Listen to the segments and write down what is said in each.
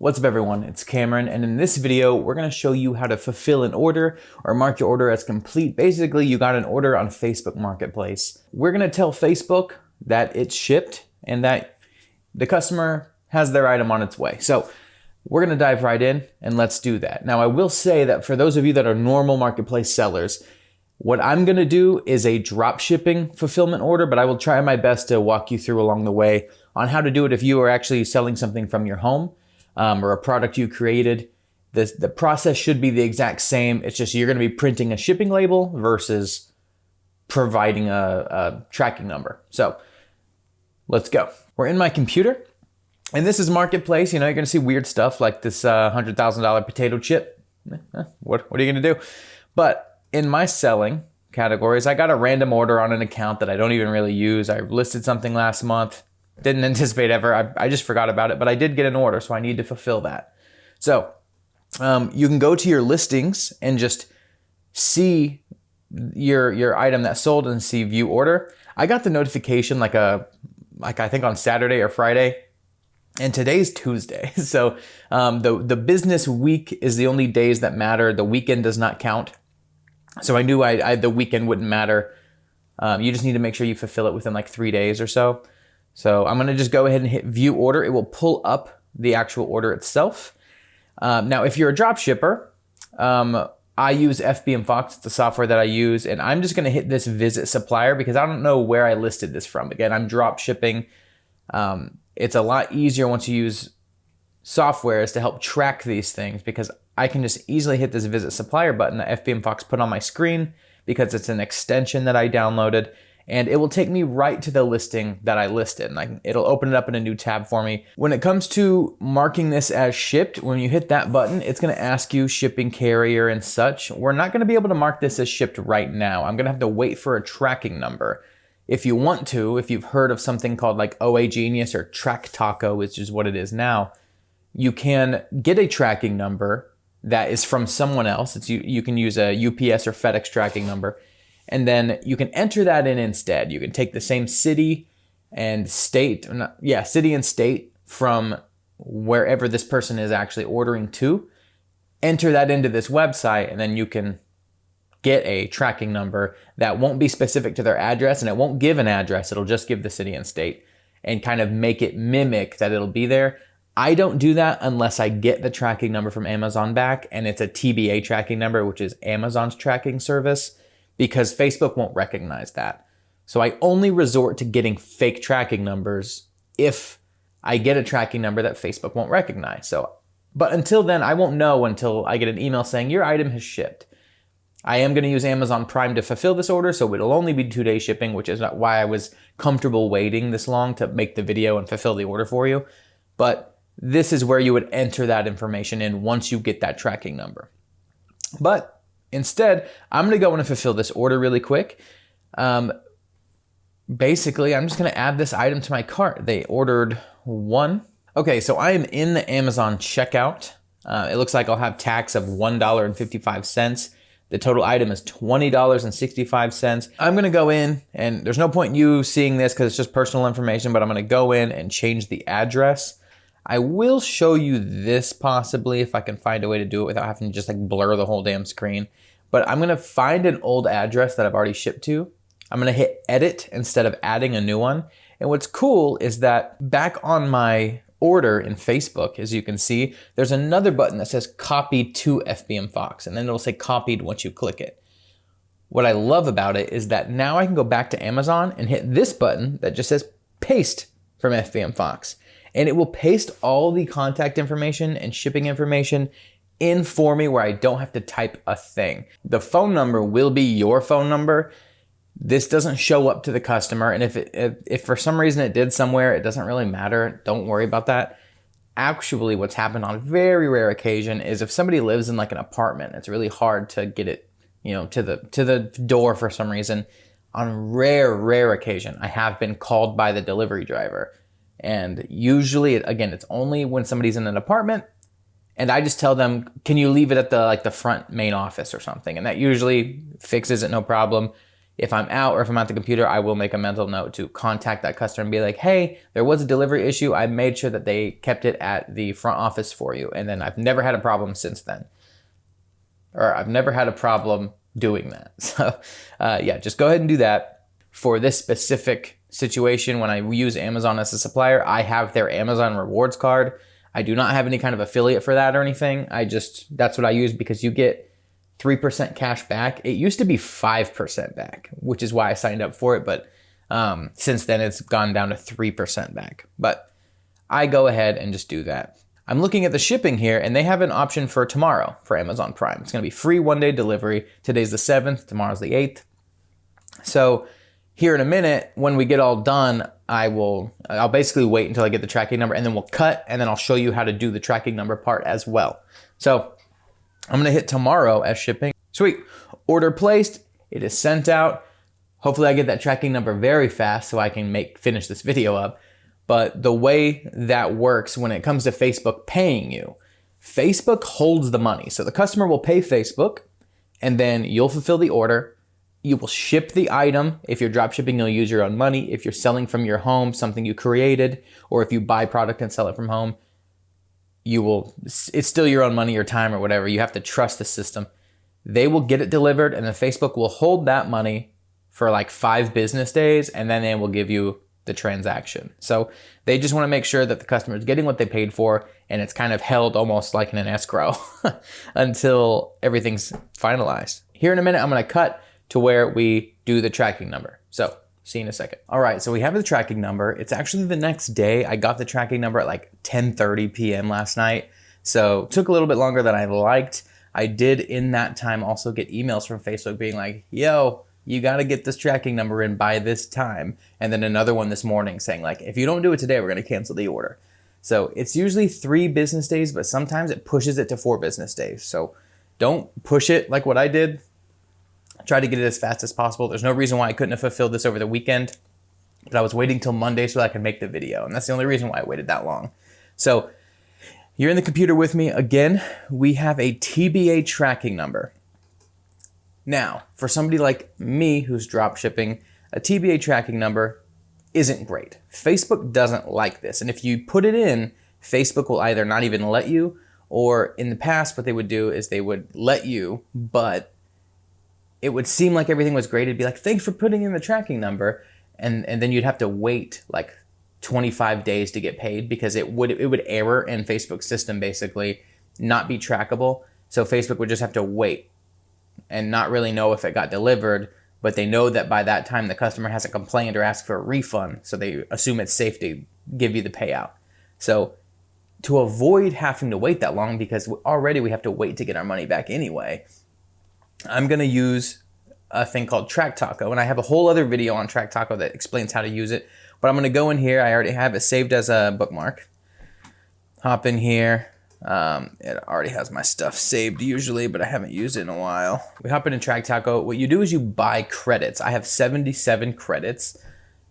What's up everyone, it's Cameron, and in this video, we're gonna show you how to fulfill an order or mark your order as complete. Basically, you got an order on Facebook Marketplace. We're gonna tell Facebook that it's shipped and that the customer has their item on its way. So we're gonna dive right in and let's do that. Now, I will say that for those of you that are normal marketplace sellers, what I'm gonna do is a drop shipping fulfillment order, but I will try my best to walk you through along the way on how to do it if you are actually selling something from your home. Or a product you created. The process should be the exact same. It's just you're going to be printing a shipping label versus providing a tracking number. So let's go. We're in my computer, and this is Marketplace. You know, you're going to see weird stuff like this $100,000 potato chip. What are you going to do? But in my selling categories, I got a random order on an account that I don't even really use. I listed something last month. Didn't anticipate ever. I just forgot about it, but I did get an order, so I need to fulfill that. So you can go to your listings and just see your item that sold and see view order. I got the notification like I think on Saturday or Friday, and today's Tuesday. So the business week is the only days that matter. The weekend does not count. So I knew the weekend wouldn't matter. You just need to make sure you fulfill it within like 3 days or so. So I'm gonna just go ahead and hit view order. It will pull up the actual order itself. Now, if you're a drop shipper, I use FBM Fox, it's the software that I use, and I'm just gonna hit this visit supplier because I don't know where I listed this from. Again, I'm drop shipping. It's a lot easier once you use softwares to help track these things because I can just easily hit this visit supplier button that FBM Fox put on my screen because it's an extension that I downloaded. And it will take me right to the listing that I listed. Like it'll open it up in a new tab for me. When it comes to marking this as shipped, when you hit that button, it's gonna ask you shipping carrier and such. We're not gonna be able to mark this as shipped right now. I'm gonna have to wait for a tracking number. If you want to, if you've heard of something called like OA Genius or Track Taco, which is what it is now, you can get a tracking number that is from someone else. You can use a UPS or FedEx tracking number. And then you can enter that in instead. You can take the same city and state, city and state from wherever this person is actually ordering to, enter that into this website, and then you can get a tracking number that won't be specific to their address, and it won't give an address. It'll just give the city and state and kind of make it mimic that it'll be there. I don't do that unless I get the tracking number from Amazon back, and it's a TBA tracking number, which is Amazon's tracking service, because Facebook won't recognize that. So I only resort to getting fake tracking numbers if I get a tracking number that Facebook won't recognize. But until then, I won't know until I get an email saying your item has shipped. I am going to use Amazon Prime to fulfill this order, so it'll only be 2-day shipping, which is not why I was comfortable waiting this long to make the video and fulfill the order for you. But this is where you would enter that information in once you get that tracking number. But instead, I'm gonna go in and fulfill this order really quick. Basically, I'm just gonna add this item to my cart. They ordered one. Okay, so I am in the Amazon checkout. It looks like I'll have tax of $1.55. The total item is $20.65. I'm gonna go in, and there's no point in you seeing this because it's just personal information, but I'm gonna go in and change the address. I will show you this possibly if I can find a way to do it without having to just like blur the whole damn screen. But I'm gonna find an old address that I've already shipped to. I'm gonna hit edit instead of adding a new one. And what's cool is that back on my order in Facebook, as you can see, there's another button that says copy to FBM Fox, and then it'll say copied once you click it. What I love about it is that now I can go back to Amazon and hit this button that just says paste from FBM Fox. And it will paste all the contact information and shipping information in for me where I don't have to type a thing. The phone number will be your phone number. This doesn't show up to the customer. And if for some reason it did somewhere, it doesn't really matter. Don't worry about that. Actually, what's happened on a very rare occasion is if somebody lives in like an apartment, it's really hard to get it, to the door for some reason. On rare occasion, I have been called by the delivery driver. And usually, again, it's only when somebody's in an apartment and I just tell them, can you leave it at the front main office or something? And that usually fixes it, no problem. if I'm out or if I'm at the computer, I will make a mental note to contact that customer and be like, hey, there was a delivery issue. I made sure that they kept it at the front office for you. And then I've never had a problem since then. Or I've never had a problem doing that. So yeah, just go ahead and do that. For this specific situation, when I use Amazon as a supplier, I have their Amazon rewards card. I do not have any kind of affiliate for that or anything. That's what I use because you get 3% cash back. It used to be 5% back, which is why I signed up for it. But since then it's gone down to 3% back. But I go ahead and just do that. I'm looking at the shipping here and they have an option for tomorrow for Amazon Prime. It's gonna be free 1-day delivery. Today's the 7th, tomorrow's the 8th. So here in a minute, when we get all done, I'll basically wait until I get the tracking number and then we'll cut and then I'll show you how to do the tracking number part as well. So I'm gonna hit tomorrow as shipping. Sweet, order placed, it is sent out. Hopefully I get that tracking number very fast so I can finish this video up. But the way that works when it comes to Facebook paying you, Facebook holds the money. So the customer will pay Facebook and then you'll fulfill the order. You will ship the item. If you're drop shipping, you'll use your own money. If you're selling from your home, something you created, or if you buy product and sell it from home, it's still your own money or time or whatever. You have to trust the system. They will get it delivered and then Facebook will hold that money for like 5 business days and then they will give you the transaction. So they just want to make sure that the customer is getting what they paid for and it's kind of held almost like in an escrow until everything's finalized. Here in a minute, I'm going to cut to where we do the tracking number. So see you in a second. All right, so we have the tracking number. It's actually the next day. I got the tracking number at like 10:30 p.m. last night. So it took a little bit longer than I liked. I did in that time also get emails from Facebook being like, yo, you got to get this tracking number in by this time. And then another one this morning saying like, if you don't do it today, we're going to cancel the order. So it's usually 3 business days, but sometimes it pushes it to 4 business days. So don't push it like what I did. Try to get it as fast as possible. There's no reason why I couldn't have fulfilled this over the weekend, but I was waiting till Monday so that I could make the video. And that's the only reason why I waited that long. So you're in the computer with me. Again, we have a TBA tracking number. Now, for somebody like me who's drop shipping, a TBA tracking number isn't great. Facebook doesn't like this. And if you put it in, Facebook will either not even let you, or in the past, what they would do is they would let you, but it would seem like everything was great. It'd be like, thanks for putting in the tracking number. And then you'd have to wait like 25 days to get paid because it would error in Facebook's system, basically not be trackable. So Facebook would just have to wait and not really know if it got delivered, but they know that by that time the customer hasn't complained or asked for a refund. So they assume it's safe to give you the payout. So to avoid having to wait that long, because already we have to wait to get our money back anyway, I'm gonna use a thing called Track Taco, and I have a whole other video on Track Taco that explains how to use it, but I'm gonna go in here. I already have it saved as a bookmark. Hop in here. It already has my stuff saved usually, but I haven't used it in a while. We hop into Track Taco. What you do is you buy credits. I have 77 credits,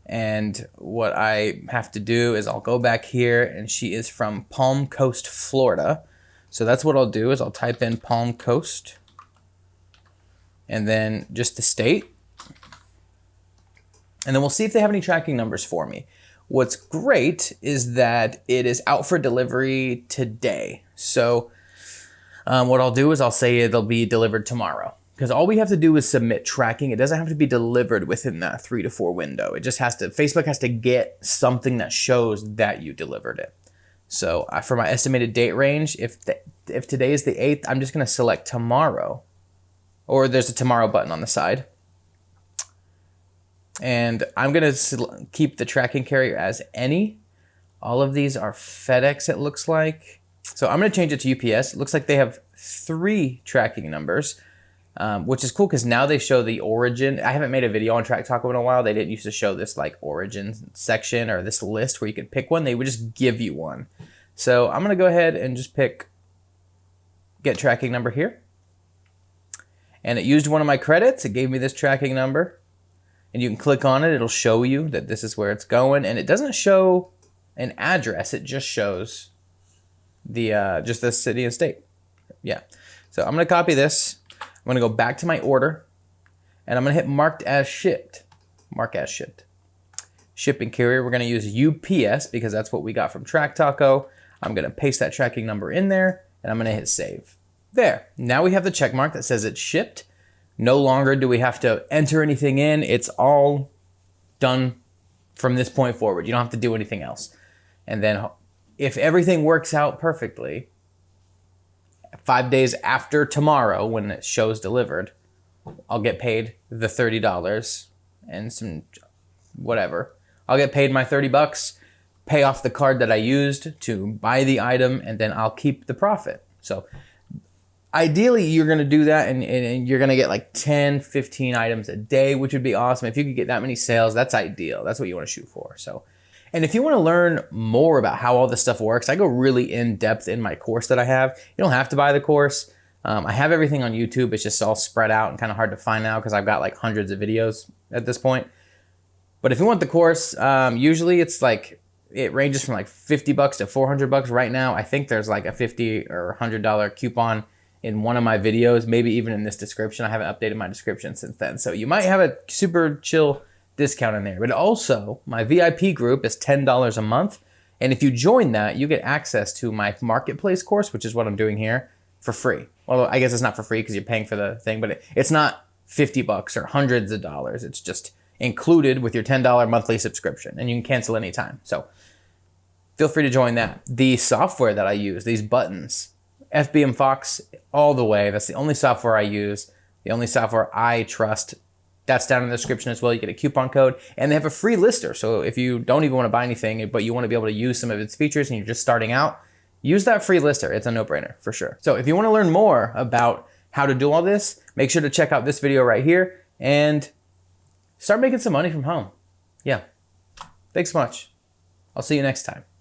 and what I have to do is I'll go back here, and she is from Palm Coast, Florida. So that's what I'll do is I'll type in Palm Coast, and then just the state. And then we'll see if they have any tracking numbers for me. What's great is that it is out for delivery today. So what I'll do is I'll say it'll be delivered tomorrow, because all we have to do is submit tracking. It doesn't have to be delivered within that 3 to 4 window. It just has to, Facebook has to get something that shows that you delivered it. So for my estimated date range, if today is the 8th, I'm just gonna select tomorrow, or there's a tomorrow button on the side. And I'm gonna keep the tracking carrier as any. All of these are FedEx, it looks like. So I'm gonna change it to UPS. It looks like they have 3 tracking numbers, which is cool because now they show the origin. I haven't made a video on Track Taco in a while. They didn't used to show this like origin section or this list where you could pick one. They would just give you one. So I'm gonna go ahead and just pick get tracking number here. And it used one of my credits. It gave me this tracking number. And you can click on it. It'll show you that this is where it's going. And it doesn't show an address. It just shows the just the city and state. Yeah. So I'm going to copy this. I'm going to go back to my order. and I'm gonna hit marked as shipped. Mark as shipped. Shipping carrier, we're gonna use UPS because that's what we got from Track Taco. I'm gonna paste that tracking number in there, and I'm gonna hit save. There, now we have the check mark that says it's shipped. No longer do we have to enter anything in. It's all done from this point forward. You don't have to do anything else. And then if everything works out perfectly, 5 days after tomorrow when it shows delivered, I'll get paid the $30 and some whatever. I'll get paid my 30 bucks, pay off the card that I used to buy the item, and then I'll keep the profit. So ideally, you're gonna do that and you're gonna get like 10, 15 items a day, which would be awesome. If you could get that many sales, that's ideal. That's what you wanna shoot for. So, and if you wanna learn more about how all this stuff works, I go really in depth in my course that I have. You don't have to buy the course. I have everything on YouTube. It's just all spread out and kind of hard to find now because I've got like hundreds of videos at this point. But if you want the course, usually it's like, it ranges from like 50 bucks to 400 bucks right now. I think there's like a $50 or $100 coupon in one of my videos, maybe even in this description. I haven't updated my description since then. So you might have a super chill discount in there. But also, my VIP group is $10 a month. And if you join that, you get access to my marketplace course, which is what I'm doing here, for free. Well, I guess it's not for free because you're paying for the thing, but it's not 50 bucks or hundreds of dollars. It's just included with your $10 monthly subscription, and you can cancel anytime. So feel free to join that. The software that I use, these buttons, FBM Fox all the way. That's the only software I use, the only software I trust. That's down in the description as well. You get a coupon code, and they have a free lister. So if you don't even want to buy anything, but you want to be able to use some of its features and you're just starting out, use that free lister. It's a no-brainer for sure. So if you want to learn more about how to do all this, make sure to check out this video right here and start making some money from home. Yeah. Thanks so much. I'll see you next time.